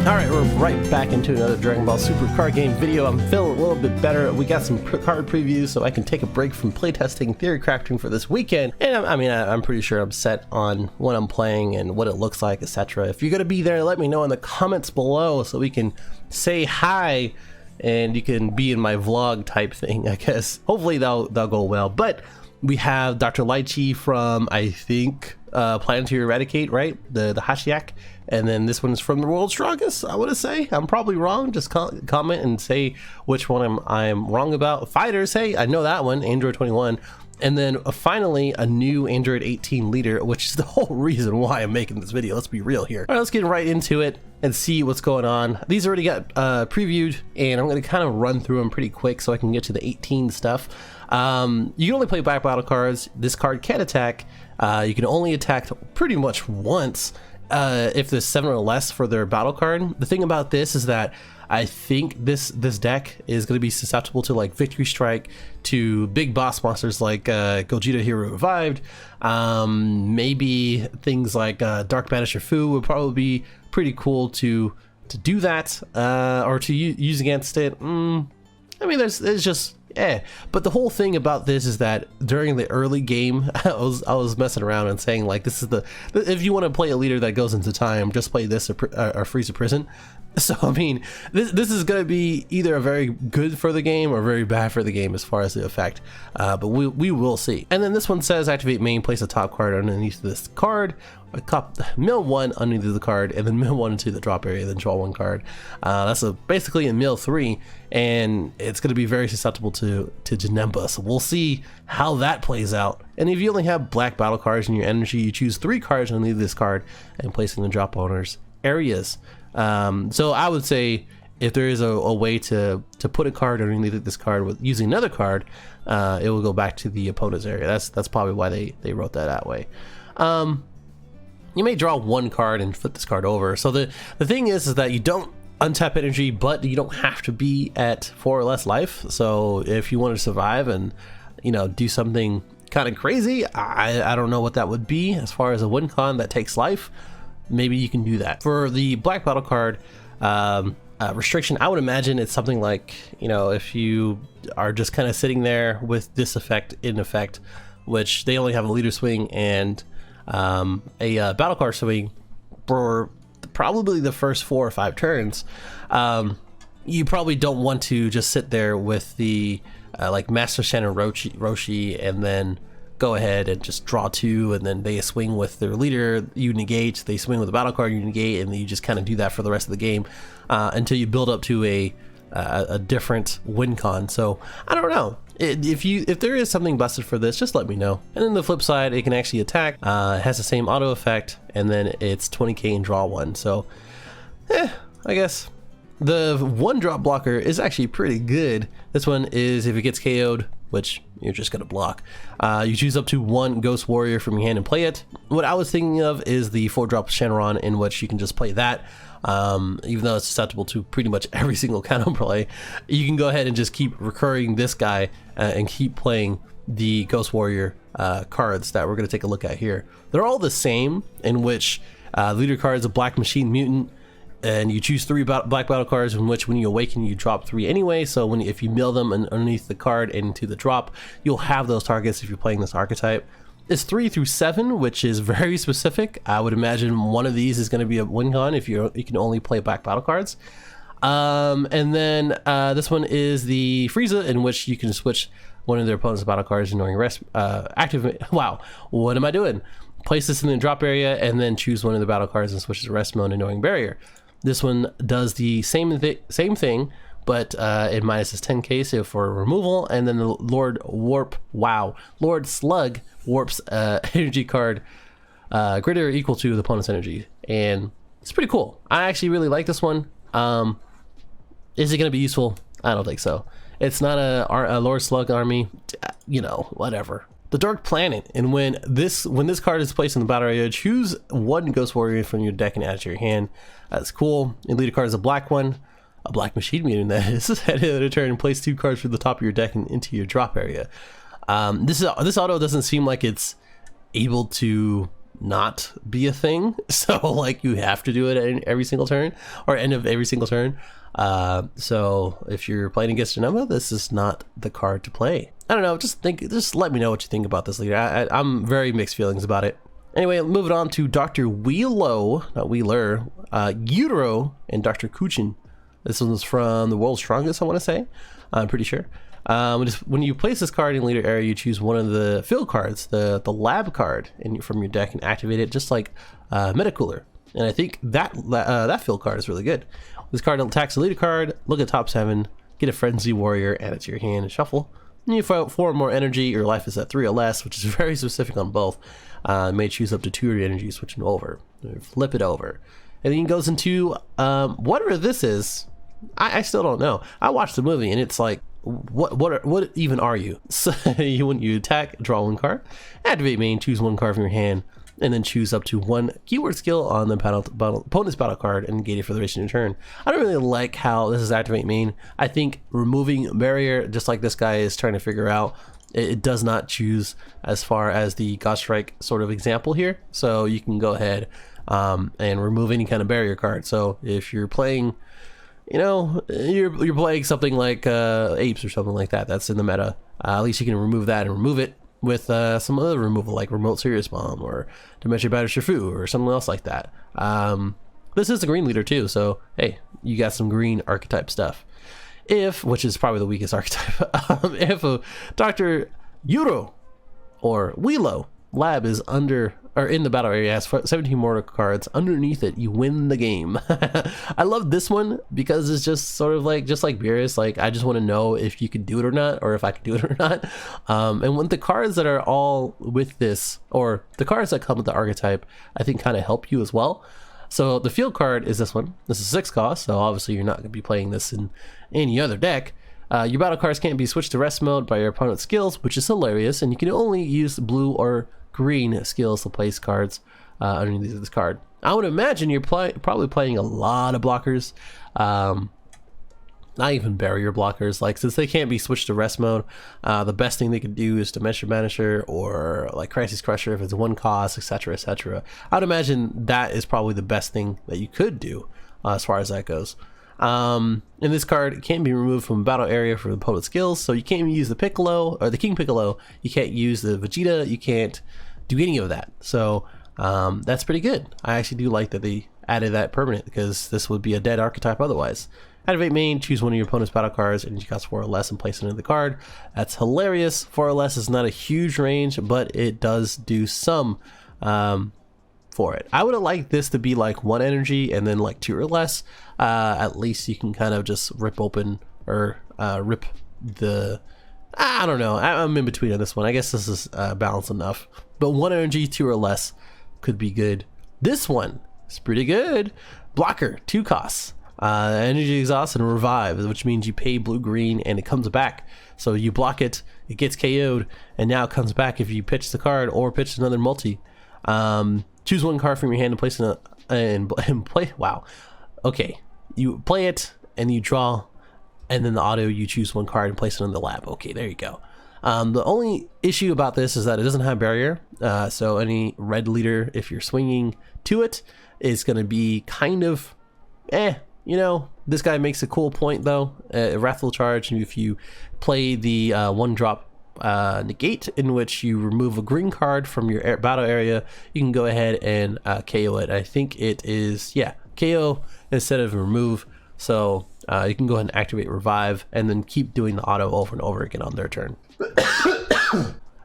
Alright, we're right back into another Dragon Ball Super card game video. I'm feeling a little bit better. We got some card previews so I can take a break from playtesting, theory crafting for this weekend. And I'm pretty sure I'm set on what I'm playing and what it looks like, etc. If you're going to be there, let me know in the comments below so we can say hi and you can be in my vlog type thing, I guess. Hopefully that'll go well. But we have Dr. Lychee from, I think, Plan to Eradicate, right? The Hashiyak. And then this one is from the World's Strongest, I want to say. I'm probably wrong. Just comment and say which one I'm wrong about. Fighters, hey, I know that one, Android 21. And then finally, a new Android 18 leader, which is the whole reason why I'm making this video. Let's be real here. All right, let's get right into it and see what's going on. These already got previewed, and I'm going to kind of run through them pretty quick so I can get to the 18 stuff. You can only play back battle cards. This card can attack. You can only attack pretty much once if there's 7 or less for their battle card. The thing about this is that I think this deck is going to be susceptible to like Victory Strike, to big boss monsters like Gogeta Hero Revived. Maybe things like Dark Banisher Fu would probably be pretty cool to do that, or to use against it. I mean, there's just but the whole thing about this is that during the early game, I was messing around and saying like, this is if you want to play a leader that goes into time, just play this or Frieza Prison. So I mean, this is going to be either a very good for the game or very bad for the game as far as the effect, but we will see. And then this one says activate main, place a top card underneath this card, mill 1 underneath the card, and then mill 1 into the drop area, then draw 1 card. That's basically in mill 3, and it's going to be very susceptible to Janemba, so we'll see how that plays out. And if you only have black battle cards in your energy, you choose 3 cards underneath this card and placing the drop owners areas. So I would say if there is a way to put a card underneath this card with using another card, it will go back to the opponent's area. That's probably why they wrote that way. You may draw 1 card and flip this card over. So the thing is that you don't untap energy, but you don't have to be at 4 or less life. So if you want to survive and do something kind of crazy, I don't know what that would be as far as a win con that takes life. Maybe you can do that. For the black battle card restriction, I would imagine it's something like, if you are just kind of sitting there with this effect in effect, which they only have a leader swing and a battle card swing for probably the first 4 or 5 turns, you probably don't want to just sit there with the like Master Shannon Roshi and then go ahead and just draw 2, and then they swing with their leader, you negate, they swing with the battle card, you negate, and then you just kind of do that for the rest of the game until you build up to a different win con. So I don't know. If there is something busted for this, just let me know. And then the flip side, it can actually attack. It has the same auto effect, and then it's 20k and draw 1. So I guess the 1 drop blocker is actually pretty good. This one is if it gets KO'd, which you're just gonna block, you choose up to 1 Ghost Warrior from your hand and play it. What I was thinking of is the 4-drop Shenron, in which you can just play that. Even though it's susceptible to pretty much every single counter play, you can go ahead and just keep recurring this guy and keep playing the Ghost Warrior cards that we're going to take a look at here. They're all the same, in which leader card is a Black Machine Mutant, and you choose 3 black battle cards, in which when you awaken you drop 3 anyway. So if you mill them underneath the card into the drop, you'll have those targets if you're playing this archetype. It's 3 through 7, which is very specific. I would imagine one of these is going to be a win con if you can only play black battle cards. And then this one is the Frieza, in which you can switch one of their opponent's battle cards and knowing rest activate. Wow, what am I doing? Place this in the drop area and then choose one of the battle cards and switch to rest mode and knowing barrier. This one does the same thing, but it minuses 10k so for removal, and then the Lord Slug warps energy card greater or equal to the opponent's energy, and it's pretty cool. I actually really like this one. Is it going to be useful? I don't think so. It's not a Lord Slug army, whatever. The Dark Planet, and when this card is placed in the battle area, choose 1 Ghost Warrior from your deck and add it to your hand. That's cool. And leader card is a black one, a Black Machine Mutant that is. At the end of the turn, place 2 cards from the top of your deck and into your drop area. This auto doesn't seem like it's able to not be a thing. So like you have to do it in every single turn or end of every single turn. So if you're playing against Janemba, this is not the card to play. I don't know, just let me know what you think about this leader. I'm very mixed feelings about it. Anyway, moving on to Dr. Wheelo, not Wheeler, Utero, and Dr. Kuchin. This one's from the World's Strongest, I want to say. I'm pretty sure. When you place this card in leader area, you choose one of the field cards, the lab card from your deck, and activate it just like Metacooler. And I think that field card is really good. This card attacks a leader card, look at top 7, get a Frenzy Warrior, add it to your hand, and shuffle. And you fight 4 more energy, your life is at 3 or less, which is very specific on both. You may choose up to 2 of your energy, switching over, flip it over. And then it goes into whatever this is. I still don't know. I watched the movie and it's like, what even are you? So when you attack, draw 1 card, activate main, choose 1 card from your hand, and then choose up to 1 keyword skill on the opponent's battle card and negate it for the rest of your turn. I don't really like how this is activate main. I think removing barrier, just like this guy is trying to figure out, it does not choose as far as the God Strike sort of example here. So you can go ahead and remove any kind of barrier card. So if you're playing, you know, you're playing something like Apes or something like that, that's in the meta, at least you can remove that and remove it with some other removal like Remote Serious Bomb or Dimension Batter Shifu or something else like that. This is the green leader too, so hey, you got some green archetype stuff. Which is probably the weakest archetype, if a Dr. Utero or Wheelo lab is in the battle area, has 17 mortal cards underneath it, you win the game. I love this one because it's just sort of like, just like Beerus, like I just want to know if you can do it or not, or if I can do it or not. And when the cards that are all with this, or the cards that come with the archetype, I think kind of help you as well. So the field card is this one. This is 6 cost, so obviously you're not going to be playing this in any other deck. Your battle cards can't be switched to rest mode by your opponent's skills, which is hilarious, and you can only use blue or green skills to place cards underneath this card. I would imagine you're probably playing a lot of blockers, not even barrier blockers. Like, since they can't be switched to rest mode, the best thing they could do is Dimension Banisher or like Crisis Crusher if it's 1 cost, etc, etc. I would imagine that is probably the best thing that you could do as far as that goes. And this card can't be removed from battle area for the opponent's skills, so you can't even use the Piccolo or the King Piccolo. You can't use the Vegeta. You can't do any of that. So that's pretty good. I actually do like that they added that permanent, because this would be a dead archetype otherwise. Activate main, choose one of your opponent's battle cards, and you cost 4 or less and place it into the card. That's hilarious. 4 or less is not a huge range, but it does do some for it. I would have liked this to be like 1 energy and then like 2 or less. At least you can kind of just rip open or rip the... I don't know. I'm in between on this one. I guess this is balanced enough. But 1 energy, 2 or less could be good. This one is pretty good. Blocker, 2 costs. Energy Exhaust and Revive, which means you pay blue-green and it comes back. So you block it, it gets KO'd, and now it comes back if you pitch the card or pitch another multi. Choose 1 card from your hand and place it and play. Wow. Okay. You play it and you draw, and then the auto, you choose 1 card and place it in the lab. Okay, there you go. The only issue about this is that it doesn't have barrier. So any red leader, if you're swinging to it, is going to be kind of you know. This guy makes a cool point though. Wrathful Charge, and if you play the 1-drop negate, in which you remove a green card from your battle area, you can go ahead and KO it. I think it is, yeah, KO instead of remove. So you can go ahead and activate Revive and then keep doing the auto over and over again on their turn.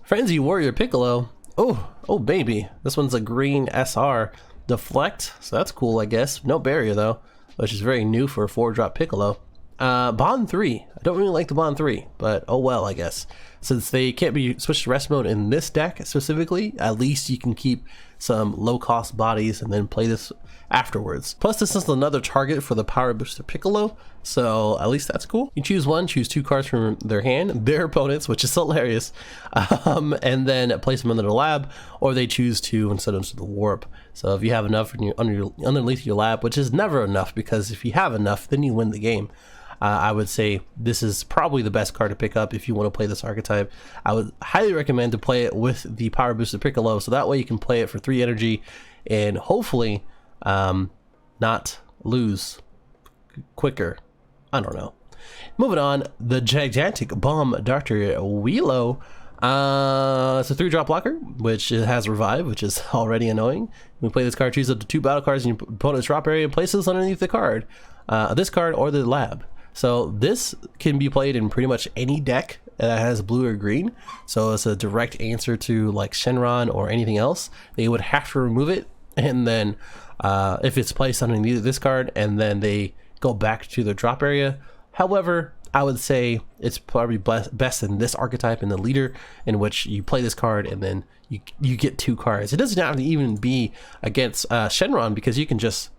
Frenzy Warrior Piccolo. Oh baby, this one's a green SR. Deflect, so that's cool, I guess. No barrier though, which is very new for a 4-drop Piccolo. Bond 3. I don't really like the Bond 3, but oh well, I guess. Since they can't be switched to rest mode in this deck specifically, at least you can keep some low-cost bodies and then play this afterwards. Plus, this is another target for the Power Booster Piccolo, so at least that's cool. You choose 2 cards from their hand, their opponents, which is hilarious, and then place them under the lab, or they choose to and send them to the warp. So if you have enough underneath your lab, which is never enough, because if you have enough, then you win the game. I would say this is probably the best card to pick up if you want to play this archetype. I would highly recommend to play it with the Power Boosted Piccolo, so that way you can play it for 3 energy and hopefully not lose quicker. I don't know. Moving on, the Gigantic Bomb Dr. Wheelo. It's a 3-drop blocker, which has Revive, which is already annoying. When you play this card, choose up to 2 battle cards in your opponent's drop area and place this underneath the card. This card or the lab. So this can be played in pretty much any deck that has blue or green. So it's a direct answer to like Shenron or anything else. They would have to remove it, and then if it's placed underneath this card, and then they go back to the drop area. However, I would say it's probably best in this archetype, in the leader, in which you play this card and then you get 2 cards. It doesn't have to even be against Shenron, because you can just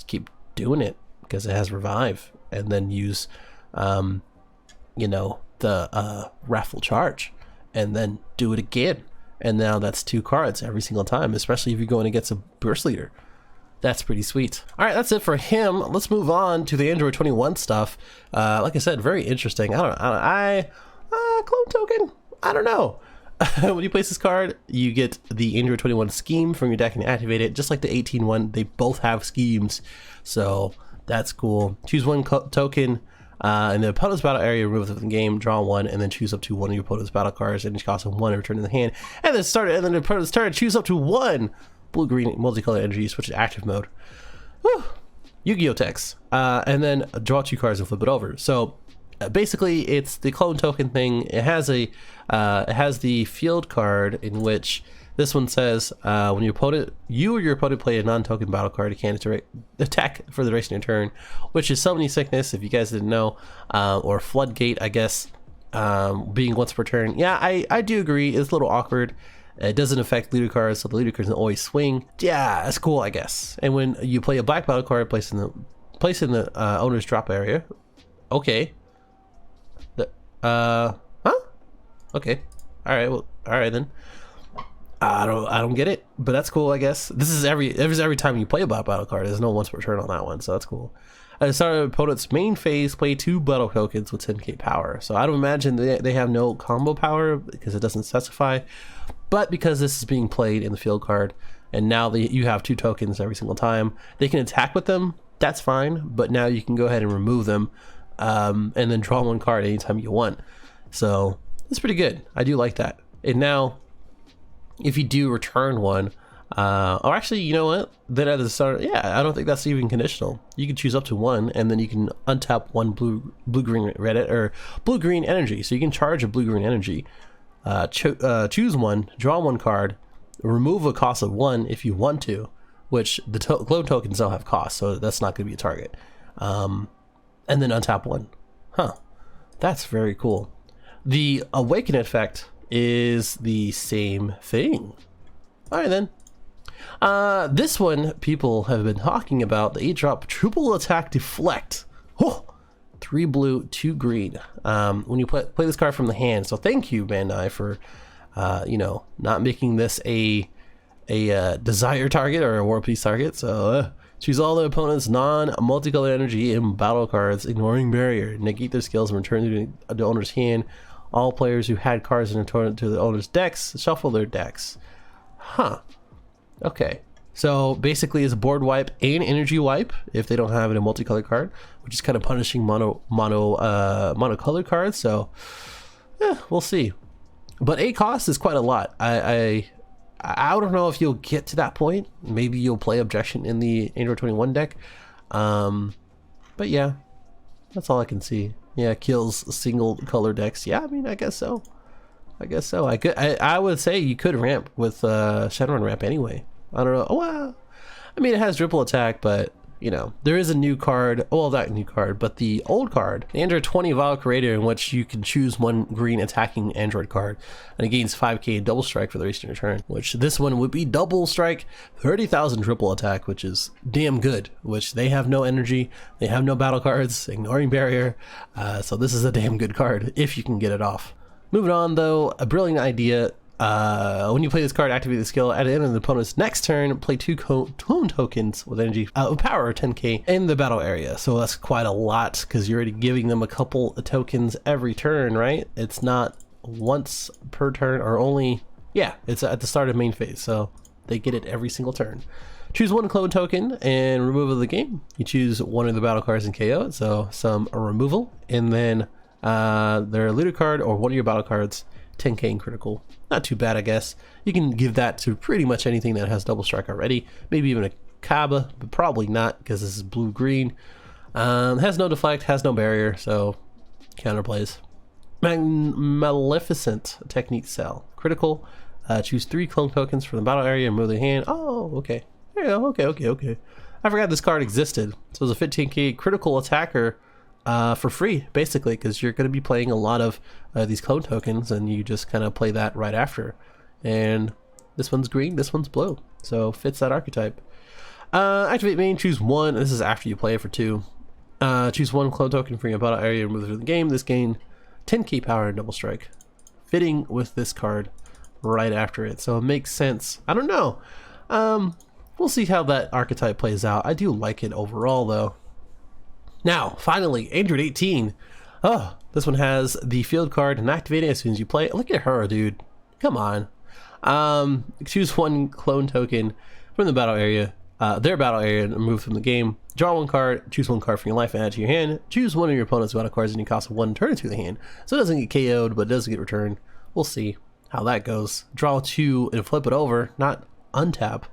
keep doing it because it has Revive, and then use you know, the Raffle Charge, and then do it again, and now that's 2 cards every single time, especially if you're going against a Burst Leader. That's pretty sweet. All right, that's it for him. Let's move on to the Android 21 stuff. Like I said, very interesting. Clone Token? I don't know. When you place this card, you get the Android 21 scheme from your deck and activate it, just like the 18 one. They both have schemes, so that's cool. Choose 1 token in the opponent's battle area, remove it from the game, draw 1, and then choose up to 1 of your opponent's battle cards, and cost them 1 and return to the hand. And then the opponent's turn, choose up to 1 blue-green multicolored energy, switch to active mode. Yu-Gi-Oh! Text. And then draw 2 cards and flip it over. So basically, it's the clone token thing. It has the field card, in which this one says when you or your opponent play a non-token battle card, you can't attack for the duration of your turn, which is Summoning Sickness, if you guys didn't know, or Floodgate, I guess, being once per turn. Yeah, I do agree. It's a little awkward. It doesn't affect leader cards, so the leader cards can always swing. Yeah, that's cool, I guess. And when you play a black battle card, place in the owner's drop area. Okay. Okay. All right. Well, all right then. I don't get it, but that's cool, I guess. This is every time you play a black battle card. There's no once per turn on that one, so that's cool. At the start of the opponent's main phase, play 2 battle tokens with 10k power. So I don't imagine they have no combo power, because it doesn't specify. But because this is being played in the field card, and now you have 2 tokens every single time, they can attack with them. That's fine, but now you can go ahead and remove them, and then draw 1 card anytime you want. So that's pretty good. I do like that. And now, if you do return 1, or actually, you know what? Then at the start, yeah, I don't think that's even conditional. You can choose up to 1, and then you can untap 1 blue-green Reddit or blue-green energy. So you can charge a blue-green energy. Choose 1, draw 1 card, remove a cost of 1 if you want to, which the clone tokens don't have cost, so that's not going to be a target. And then untap 1. That's very cool. The Awaken effect is the same thing. All right then. This one people have been talking about, the 8-drop triple attack deflect. 3 blue, 2 green. When you play this card from the hand. So thank you, Bandai, for not making this a desire target or a war piece target. So choose all the opponent's non-multicolored energy in battle cards, ignoring barrier, negate their skills, and return to the owner's hand. All players who had cards in a tournament to the owner's decks shuffle their decks. Okay. So basically it's a board wipe and energy wipe if they don't have it in a multicolored card, which is kind of punishing monocolored cards. So we'll see. But 8 cost is quite a lot. I don't know if you'll get to that point. Maybe you'll play Objection in the Android 21 deck. But yeah, that's all I can see. Yeah, kills single color decks. Yeah, I mean, I guess so. I would say you could ramp with Shenron ramp anyway. I don't know. Well, I mean, it has triple attack, but there is a new card. Well, not new card, but the old card, the Android 20 Vial Creator, in which you can choose 1 green attacking Android card, and it gains 5k double strike for the rest of your turn. Which this one would be double strike, 30,000 triple attack, which is damn good. Which they have no energy, they have no battle cards, ignoring barrier. So this is a damn good card if you can get it off. Moving on though, a brilliant idea. When you play this card, activate the skill at the end of the opponent's next turn, play 2 clone tokens with energy power 10k in the battle area. So that's quite a lot because you're already giving them a couple of tokens every turn, right? It's not once per turn, or only, yeah, it's at the start of main phase, so they get it every single turn. Choose 1 clone token and remove of the game. You choose one of the battle cards and KO it, so some removal, and then their looter card or one of your battle cards, 10k in critical. Not too bad, I guess. You can give that to pretty much anything that has double strike already. Maybe even a Kaba, but probably not because this is blue-green. Has no deflect, has no barrier, so counterplays. Maleficent Technique Cell. Critical. Choose 3 clone tokens from the battle area and move the hand. Oh, okay. Yeah, okay. I forgot this card existed. So it's a 15k critical attacker for free, basically, because you're going to be playing a lot of these clone tokens, and you just kind of play that right after. And this one's green, this one's blue, so fits that archetype. Activate main, choose 1. This is after you play it for 2. Choose 1 clone token from your battle area and move through the game. This gain 10k power and double strike, fitting with this card right after it, so it makes sense. I don't know. We'll see how that archetype plays out. I do like it overall, though. Now, finally, Android 18. Oh, this one has the field card and activate it as soon as you play it. Look at her, dude. Come on. Choose 1 clone token from the battle area, their battle area, and move from the game. Draw 1 card, choose 1 card from your life and add to your hand. Choose 1 of your opponent's battle cards and you cost 1, turn it to the hand. So it doesn't get KO'd, but it does get returned. We'll see how that goes. Draw 2 and flip it over, not untap.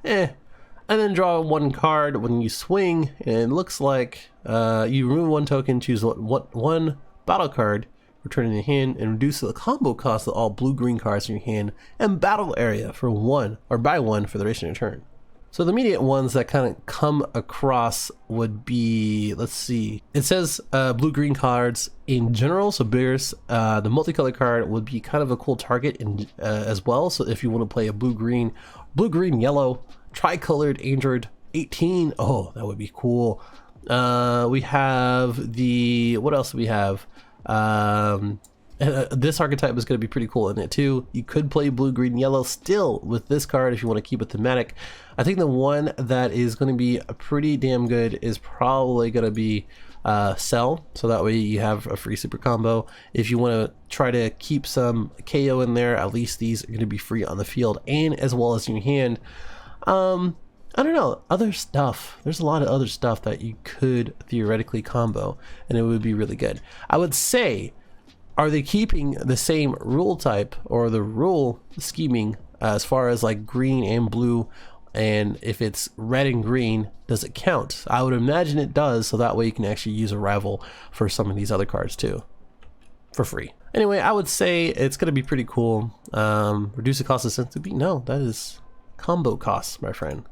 And then draw 1 card when you swing, and it looks like you remove 1 token, choose 1 battle card, return it in your hand, and reduce the combo cost of all blue-green cards in your hand and battle area for 1, or by 1 for the duration of your turn. So the immediate ones that kind of come across would be, let's see, it says blue-green cards in general, so bears, the multicolored card would be kind of a cool target in, as well. So if you want to play a blue-green, yellow, tricolored Android 18, oh, that would be cool. We have the, what else do we have? This archetype is going to be pretty cool in it too. You could play blue, green, yellow still with this card if you want to keep it thematic. I think the one that is going to be pretty damn good is probably going to be Cell, so that way you have a free super combo. If you want to try to keep some KO in there, at least these are going to be free on the field and as well as in your hand. I don't know, other stuff. There's a lot of other stuff that you could theoretically combo, and it would be really good. I would say, are they keeping the same rule type or the rule scheming as far as like green and blue? And if it's red and green, does it count? I would imagine it does, so that way you can actually use a rival for some of these other cards too, for free. Anyway, I would say it's going to be pretty cool. Reduce the cost of sensitivity? No, that is combo costs, my friend.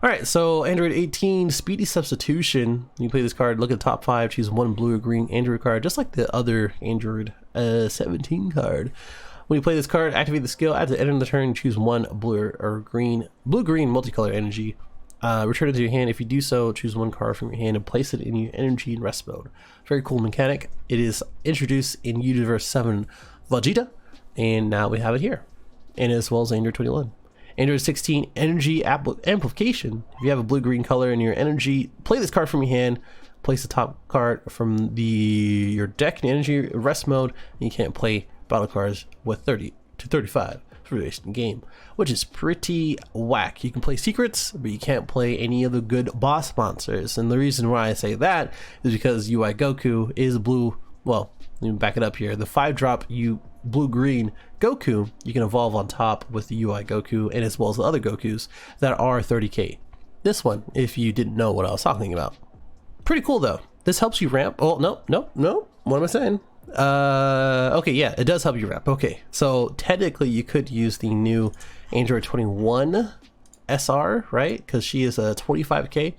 Alright, so Android 18, Speedy Substitution. You play this card, look at the top 5, choose 1 blue or green Android card, just like the other Android 17 card. When you play this card, activate the skill, at the end of the turn, choose 1 blue or green, blue-green multicolor energy. Return it to your hand. If you do so, choose 1 card from your hand and place it in your energy and rest mode. Very cool mechanic. It is introduced in Universe 7 Vegeta, and now we have it here, and as well as Android 21. Android 16, Energy Amplification. If you have a blue-green color in your energy, play this card from your hand, place the top card from your deck in energy rest mode, and you can't play battle cards with 30 to 35 for the duration of the game, which is pretty whack. You can play secrets, but you can't play any of the good boss monsters. And the reason why I say that is because UI Goku is blue. Well, let me back it up here. The 5-drop blue-green Goku, you can evolve on top with the UI Goku and as well as the other Gokus that are 30k. This one, if you didn't know what I was talking about. Pretty cool though. This helps you ramp. Oh, no. What am I saying? Okay, yeah, it does help you ramp. Okay, so technically you could use the new Android 21 SR, right? Because she is a 25k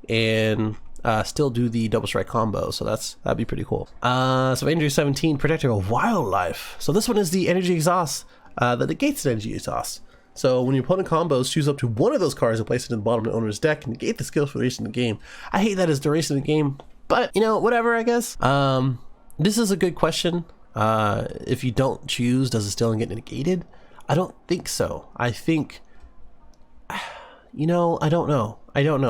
and still do the double strike combo, so that'd be pretty cool. So Android 17, Protector of Wildlife. So this one is the energy exhaust that negates the energy exhaust. So when your opponent combos, choose up to 1 of those cards and place it in the bottom of the owner's deck and negate the skill for the duration of the game. I hate that as duration of the game, but you know, whatever, I guess. This is a good question. If you don't choose, does it still get negated? I don't think so. I think, you know, I don't know.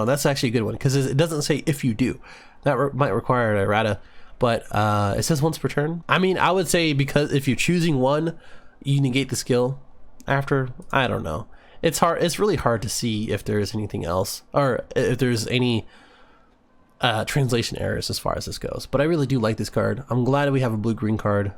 That's actually a good one, because it doesn't say if you do. That might require an errata, but it says once per turn. I mean, I would say, because if you're choosing one, you negate the skill after. I don't know. It's hard. It's really hard to see if there's anything else, or if there's any translation errors as far as this goes. But I really do like this card. I'm glad we have a blue-green card.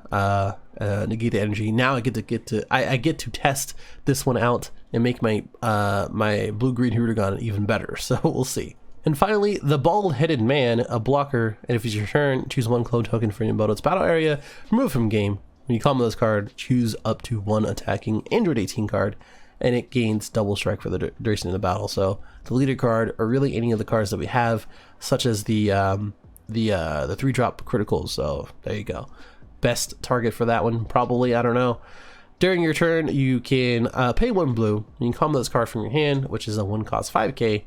Negate the energy. Now I get to test this one out and make my my blue-green Hootagon even better. So we'll see. And finally, the Bald-Headed Man, a blocker, and if it's your turn, choose one clone token from your opponent's battle area, remove from game. When you combo this card, choose up to one attacking Android 18 card, and it gains double strike for the duration of the battle. So the leader card, or really any of the cards that we have, such as the 3-drop criticals. So there you go. Best target for that one, probably, I don't know. During your turn, you can pay 1 blue. You can combo this card from your hand, which is a 1-cost 5k,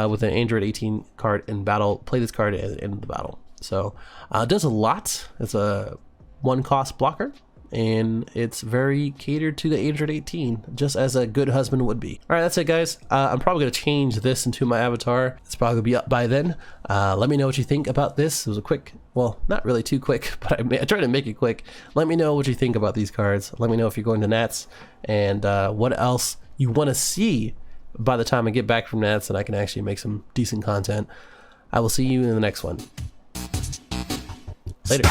with an Android 18 card in battle. Play this card at the end of the battle. So it does a lot. It's a 1-cost blocker, and it's very catered to the Android 18, just as a good husband would be. All right, that's it, guys. I'm probably going to change this into my avatar. It's probably going to be up by then. Let me know what you think about this. It was a quick, well, not really too quick, but I tried to make it quick. Let me know what you think about these cards. Let me know if you're going to Nats, and what else you want to see by the time I get back from Nats, and I can actually make some decent content. I will see you in the next one. Later.